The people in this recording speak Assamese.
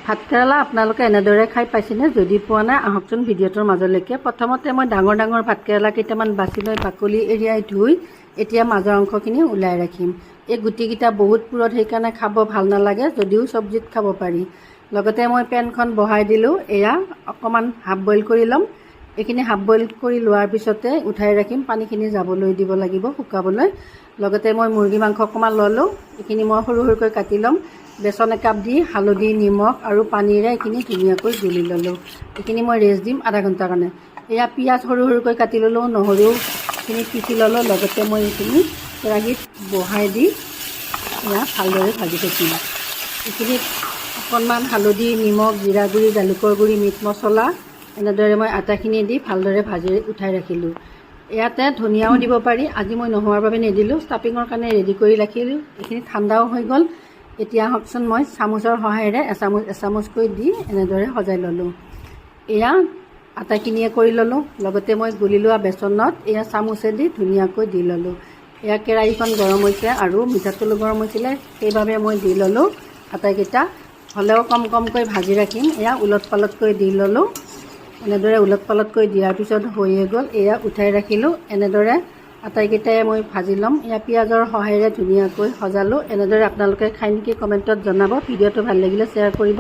ভাতকেৰেলা আপোনালোকে এনেদৰে খাই পাইছেনে? যদি পোৱা নাই আহকচোন ভিডিঅ'টোৰ মাজলৈকে। প্ৰথমতে মই ডাঙৰ ডাঙৰ ভাতকেৰেলা কেইটামান বাছি লৈ বাকলি এৰিয়াই ধুই এতিয়া মাজৰ অংশখিনি ওলাই ৰাখিম। এই গুটিকেইটা বহুত পুৰত, সেইকাৰণে খাব ভাল নালাগে, যদিও চব্জিত খাব পাৰি। লগতে মই পেনখন বহাই দিলোঁ। এয়া অকণমান হাফ বইল কৰি ল'ম। এইখিনি হাফ বইল কৰি লোৱাৰ পিছতে উঠাই ৰাখিম, পানীখিনি যাবলৈ দিব লাগিব, শুকাবলৈ। লগতে মই মুৰ্গী মাংস অকণমান ল'লোঁ। এইখিনি মই সৰু সৰুকৈ কাটি ল'ম। বেচন একাপ দি হালধি, নিমখ আৰু পানীৰে এইখিনি ধুনীয়াকৈ গুলি ল'লোঁ। এইখিনি মই ৰেষ্ট দিম আধা ঘণ্টাৰ কাৰণে। এয়া পিঁয়াজ সৰু সৰুকৈ কাটি ল'লোঁ, নহৰুখিনি পিচি ল'লোঁ। লগতে মই এইখিনি কেৰাহীত বহাই দি এয়া ভালদৰে ভাজি থাকিম। এইখিনিত অকণমান হালধি, নিমখ, জিৰা গুড়ি, জালুকৰ গুড়ি, মিট মছলা এনেদৰে মই আটাখিনি দি ভালদৰে ভাজি উঠাই ৰাখিলোঁ। ইয়াতে ধনিয়াও দিব পাৰি, আজি মই নোহোৱাৰ বাবে নিদিলোঁ, ষ্টাফিঙৰ কাৰণে ৰেডি কৰি ৰাখিলোঁ। এইখিনি ঠাণ্ডাও হৈ গ'ল। এতিয়া আহকচোন মই চামুচৰ সহায়েৰে এচামুচকৈ দি এনেদৰে সজাই ল'লোঁ। এয়া আটাখিনিয়ে কৰি ল'লোঁ। লগতে মই গুলি লোৱা বেচনত এয়া চামুচেদি ধুনীয়াকৈ দি ল'লোঁ। এয়া কেৰাহীখন গৰম হৈছে আৰু মিঠাতেলো গৰম হৈছিলে, সেইবাবে মই দি ল'লোঁ আটাইকেইটা। হ'লেও কম কমকৈ ভাজি ৰাখিম। এয়া ওলট পালটকৈ দি ল'লোঁ। এনেদৰে ওলট পালটকৈ দিয়াৰ পিছত হৈয়ে গ'ল। এয়া উঠাই ৰাখিলোঁ। এনেদৰে আটাইকেইটাই মই ভাজি ল'ম। এয়া পিঁয়াজৰ সহায়েৰে ধুনীয়াকৈ সজালোঁ। এনেদৰে আপোনালোকে খাই নেকি কমেণ্টত জনাব। ভিডিঅ'টো ভাল লাগিলে শ্বেয়াৰ কৰিব।